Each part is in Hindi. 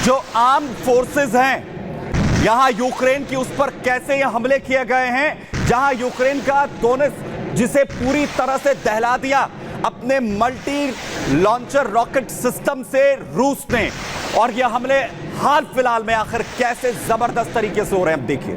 जो आर्म्ड फोर्सेस हैं यहां यूक्रेन की, उस पर कैसे ये हमले किए गए हैं, जहां यूक्रेन का डोनेट्स्क जिसे पूरी तरह से दहला दिया अपने मल्टी लॉन्चर रॉकेट सिस्टम से रूस ने, और ये हमले हाल फिलहाल में आखिर कैसे जबरदस्त तरीके से हो रहे हैं, अब देखिए।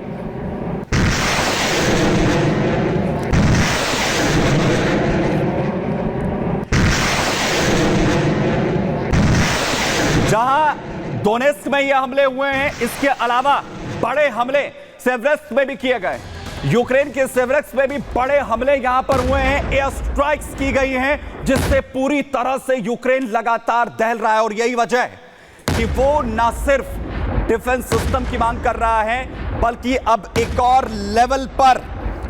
जहां डोनेट्स्क में ये हमले हुए हैं, इसके अलावा बड़े हमले सेवरेट्स्क में भी किए गए। यूक्रेन के सेवरेट्स्क में भी बड़े हमले यहां पर हुए हैं, एयर स्ट्राइक्स की गई हैं, जिससे पूरी तरह से यूक्रेन लगातार दहल रहा है। और यही वजह है कि वो ना सिर्फ डिफेंस सिस्टम की मांग कर रहा है, बल्कि अब एक और लेवल पर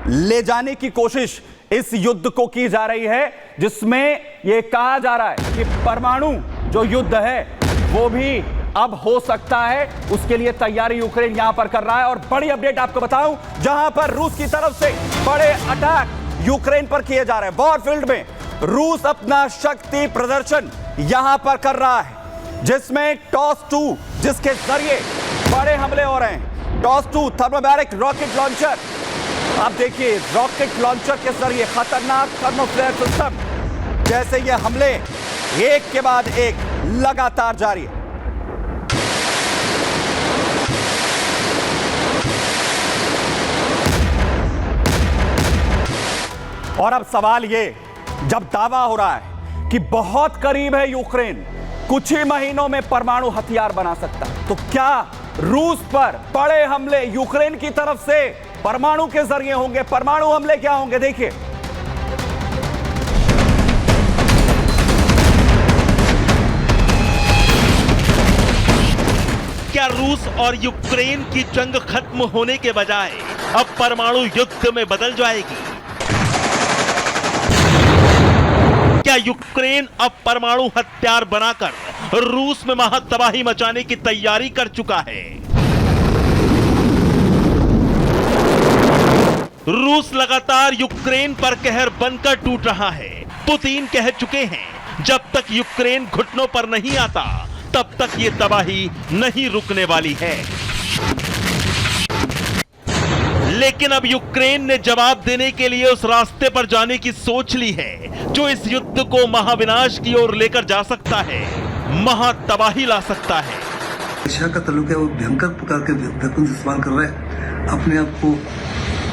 ले जाने की कोशिश इस युद्ध को की जा रही है, जिसमें यह कहा जा रहा है कि परमाणु जो युद्ध है वो भी अब हो सकता है। उसके लिए तैयारी यूक्रेन यहां पर कर रहा है। और बड़ी अपडेट आपको बताऊं, जहां पर रूस की तरफ से बड़े अटैक यूक्रेन पर किए जा रहे हैं। वॉरफील्ड में रूस अपना शक्ति प्रदर्शन यहां पर कर रहा है, जिसमें टॉस-2 जिसके जरिए बड़े हमले हो रहे हैं। टॉस-2 थर्मोबैरिक रॉकेट लॉन्चर, आप देखिए रॉकेट लॉन्चर के जरिए खतरनाक थर्मोफ्लेयर सिस्टम, जैसे ये हमले एक के बाद एक लगातार जारी है। और अब सवाल ये, जब दावा हो रहा है कि बहुत करीब है यूक्रेन, कुछ ही महीनों में परमाणु हथियार बना सकता है, तो क्या रूस पर बड़े हमले यूक्रेन की तरफ से परमाणु के जरिए होंगे? परमाणु हमले क्या होंगे, देखिए। क्या रूस और यूक्रेन की जंग खत्म होने के बजाय अब परमाणु युद्ध में बदल जाएगी? क्या यूक्रेन अब परमाणु हथियार बनाकर रूस में महातबाही मचाने की तैयारी कर चुका है? रूस लगातार यूक्रेन पर कहर बनकर टूट रहा है। पुतिन कह चुके हैं, जब तक यूक्रेन घुटनों पर नहीं आता तब तक ये तबाही नहीं रुकने वाली है। लेकिन अब यूक्रेन ने जवाब देने के लिए उस रास्ते पर जाने की सोच ली है जो इस युद्ध को महाविनाश की ओर लेकर जा सकता है, महातबाही ला सकता है। रशिया का ताल्लुक है, वो भयंकर प्रकार के वेपन इस्तेमाल कर रहा है अपने आप को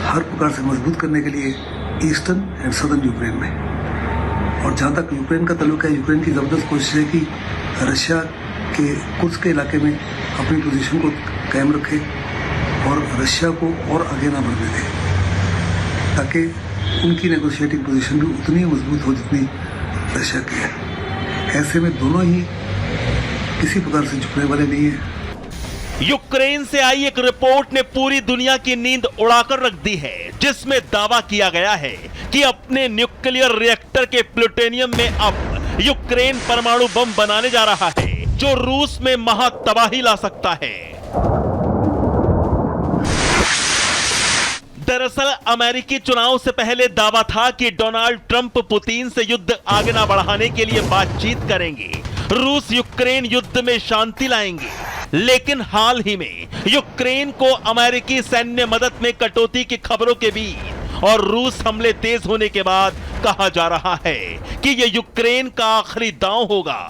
हर प्रकार से मजबूत करने के लिए ईस्टर्न एंड सदर्न यूक्रेन में। और जहां तक यूक्रेन का ताल्लुक है, यूक्रेन की जबरदस्त कोशिश है कि रशिया के कुछ के इलाके में अपनी पोजीशन को कायम रखे और रशिया को और आगे ना बढ़ने दे, ताकि उनकी नेगोशिएटिंग पोजीशन भी उतनी मजबूत हो जितनी रशिया की है। ऐसे में दोनों ही किसी प्रकार से झुकने वाले नहीं है। यूक्रेन से आई एक रिपोर्ट ने पूरी दुनिया की नींद उड़ाकर रख दी है, जिसमें दावा किया गया है कि अपने न्यूक्लियर रिएक्टर के प्लूटोनियम में अब यूक्रेन परमाणु बम बनाने जा रहा है, जो रूस में महातबाही ला सकता है। दरअसल अमेरिकी चुनाव से पहले दावा था कि डोनाल्ड ट्रंप पुतिन से युद्ध आगे ना बढ़ाने के लिए बातचीत करेंगे, रूस यूक्रेन युद्ध में शांति लाएंगे। लेकिन हाल ही में यूक्रेन को अमेरिकी सैन्य मदद में कटौती की खबरों के बीच और रूस हमले तेज होने के बाद कहा जा रहा है कि यह यूक्रेन का आखिरी दांव होगा,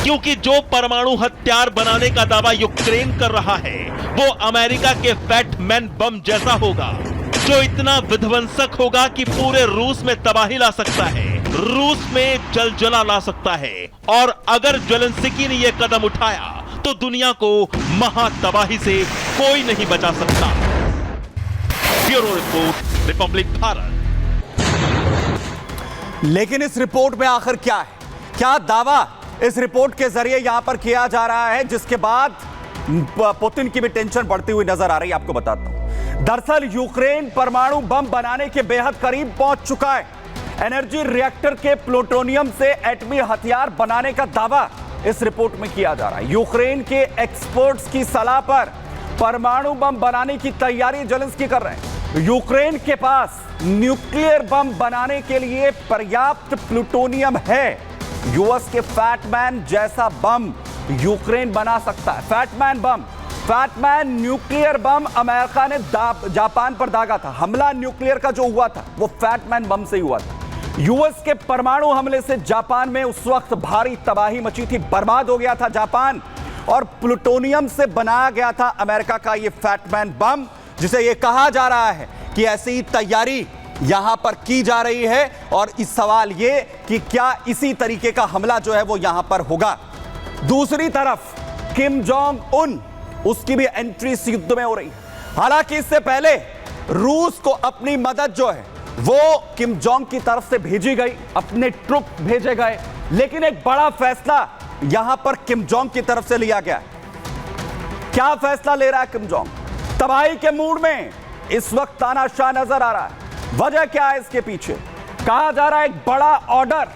क्योंकि जो परमाणु हथियार बनाने का दावा यूक्रेन कर रहा है वो अमेरिका के फैट मैन बम जैसा होगा, जो इतना विध्वंसक होगा कि पूरे रूस में तबाही ला सकता है, रूस में जलजला ला सकता है। और अगर ज़ेलेंस्की ने यह कदम उठाया तो दुनिया को महातबाही से कोई नहीं बचा सकता। Bureau report, Republic Bharat. लेकिन इस रिपोर्ट में आखिर क्या है, क्या दावा इस रिपोर्ट के जरिए यहां पर किया जा रहा है, जिसके बाद पुतिन की भी टेंशन बढ़ती हुई नजर आ रही है? आपको बताता हूं, दरअसल यूक्रेन परमाणु बम बनाने के बेहद करीब पहुंच चुका है। एनर्जी रिएक्टर के प्लूटोनियम से एटमी हथियार बनाने का दावा इस रिपोर्ट में किया जा रहा है। यूक्रेन के एक्सपर्ट्स की सलाह पर परमाणु बम बनाने की तैयारी ज़ेलेंस्की कर रहे हैं। यूक्रेन के पास न्यूक्लियर बम बनाने के लिए पर्याप्त प्लूटोनियम है। यूएस के फैटमैन जैसा बम यूक्रेन बना सकता है। फैटमैन बम, फैटमैन न्यूक्लियर बम अमेरिका ने जापान पर दागा था। हमला न्यूक्लियर का जो हुआ था वो फैटमैन बम से ही हुआ था। यूएस के परमाणु हमले से जापान में उस वक्त भारी तबाही मची थी, बर्बाद हो गया था जापान, और प्लूटोनियम से बनाया गया था अमेरिका का ये फैटमैन बम, जिसे ये कहा जा रहा है कि ऐसी ही तैयारी यहां पर की जा रही है। और इस सवाल ये कि क्या इसी तरीके का हमला जो है वो यहां पर होगा। दूसरी तरफ किम जोंग उन, उसकी भी एंट्री इस युद्ध में हो रही है। हालांकि इससे पहले रूस को अपनी मदद जो है वो किम जोंग की तरफ से भेजी गई, अपने ट्रुप भेजे गए, लेकिन एक बड़ा फैसला यहां पर किम जोंग की तरफ से लिया गया। क्या फैसला ले रहा है किम जोंग? तबाही के मूड में इस वक्त तानाशाह नजर आ रहा है। वजह क्या है इसके पीछे? कहा जा रहा है एक बड़ा ऑर्डर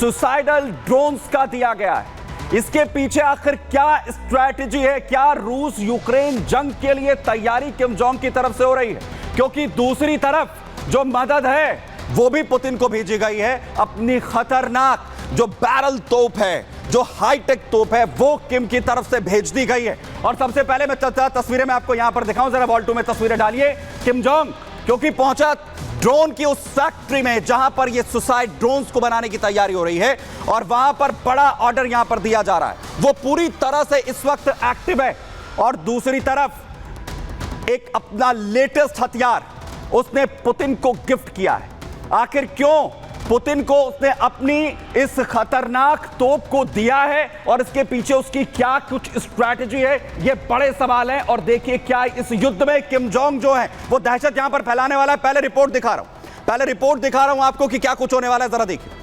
सुसाइडल ड्रोन्स का दिया गया है। इसके पीछे आखिर क्या स्ट्रैटेजी है? क्या रूस यूक्रेन जंग के लिए तैयारी किम जोंग की तरफ से हो रही है? क्योंकि दूसरी तरफ जो मदद है वो भी पुतिन को भेजी गई है। अपनी खतरनाक जो बैरल तोप है, जो हाईटेक तोप है, वो किम की तरफ से भेज दी गई है। और सबसे पहले मैं तस्वीरें मैं आपको यहां पर दिखाऊं, जरा वॉल 2 में तस्वीरें डालिए। किम जोंग क्योंकि पहुंचा ड्रोन की उस फैक्ट्री में जहां पर ये सुसाइड ड्रोन्स को बनाने की तैयारी हो रही है, और वहां पर बड़ा ऑर्डर यहां पर दिया जा रहा है। वो पूरी तरह से इस वक्त एक्टिव है। और दूसरी तरफ एक अपना लेटेस्ट हथियार उसने पुतिन को गिफ्ट किया है। आखिर क्यों पुतिन को उसने अपनी इस खतरनाक तोप को दिया है, और इसके पीछे उसकी क्या कुछ स्ट्रैटेजी है, ये बड़े सवाल हैं। और देखिए क्या इस युद्ध में किम जोंग जो है वो दहशत यहां पर फैलाने वाला है। पहले रिपोर्ट दिखा रहा हूं आपको कि क्या कुछ होने वाला है, जरा देखिए।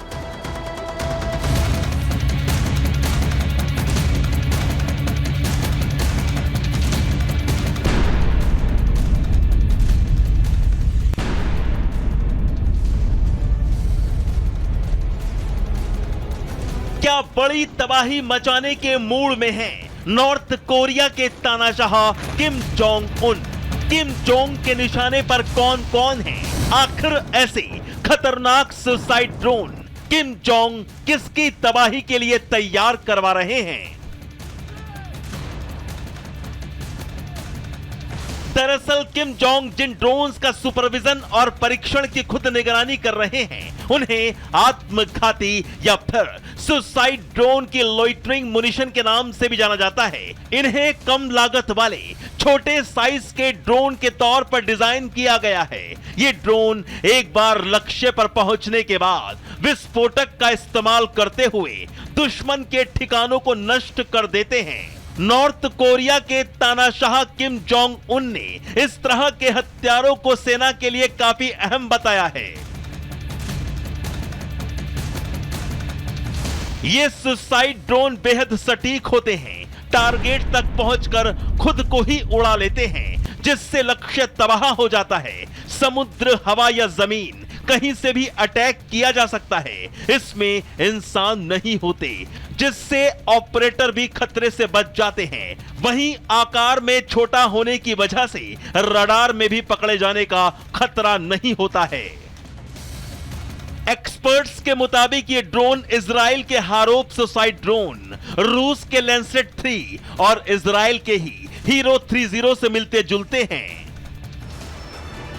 क्या बड़ी तबाही मचाने के मूड में है नॉर्थ कोरिया के तानाशाह Kim Jong Un. Kim Jong के निशाने पर कौन कौन है? आखिर ऐसे खतरनाक सुसाइड ड्रोन किम जोंग किसकी तबाही के लिए तैयार करवा रहे हैं? दरअसल किम जोंग जिन ड्रोन्स का सुपरविजन और परीक्षण की खुद निगरानी कर रहे हैं, उन्हें आत्मघाती या फिर सुसाइड ड्रोन की लोइटरिंग मुनिशन के नाम से भी जाना जाता है। इन्हें कम लागत वाले छोटे साइज के ड्रोन के तौर पर डिजाइन किया गया है। ये ड्रोन एक बार लक्ष्य पर पहुंचने के बाद विस्फोटक का इस्तेमाल करते हुए दुश्मन के ठिकानों को नष्ट कर देते हैं। नॉर्थ कोरिया के तानाशाह किम जोंग उन ने इस तरह के हथियारों को सेना के लिए काफी अहम बताया है। ये सुसाइड ड्रोन बेहद सटीक होते हैं, टारगेट तक पहुंचकर खुद को ही उड़ा लेते हैं, जिससे लक्ष्य तबाह हो जाता है। समुद्र, हवा या जमीन कहीं से भी अटैक किया जा सकता है। इसमें इंसान नहीं होते, जिससे ऑपरेटर भी खतरे से बच जाते हैं। वहीं आकार में छोटा होने की वजह से रडार में भी पकड़े जाने का खतरा नहीं होता है। एक्सपर्ट्स के मुताबिक ये ड्रोन इजराइल के हारोप सुसाइड ड्रोन, रूस के लैंसेट 3 और इजराइल के ही हीरो 30 से मिलते जुलते हैं।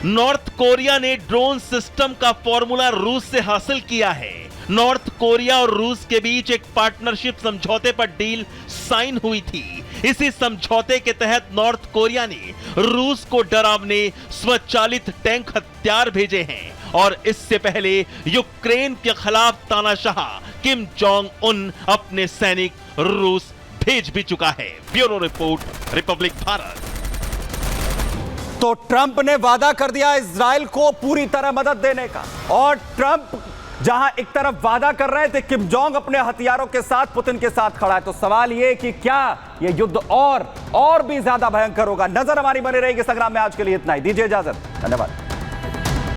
नॉर्थ कोरिया ने ड्रोन सिस्टम का फॉर्मूला रूस से हासिल किया है। नॉर्थ कोरिया और रूस के बीच एक पार्टनरशिप समझौते पर डील साइन हुई थी। इसी समझौते के तहत नॉर्थ कोरिया ने रूस को डरावने स्वचालित टैंक हथियार भेजे हैं, और इससे पहले यूक्रेन के खिलाफ तानाशाह किम जोंग उन अपने सैनिक रूस भेज भी चुका है। Bureau report, Republic Bharat. तो ट्रंप ने वादा कर दिया इजराइल को पूरी तरह मदद देने का, और ट्रंप जहां एक तरफ वादा कर रहे थे, किम जोंग अपने हथियारों के साथ पुतिन के साथ खड़ा है। तो सवाल यह कि क्या यह युद्ध और भी ज्यादा भयंकर होगा? नजर हमारी बनी रहेगी संग्राम में। आज के लिए इतना ही, दीजिए इजाजत, धन्यवाद।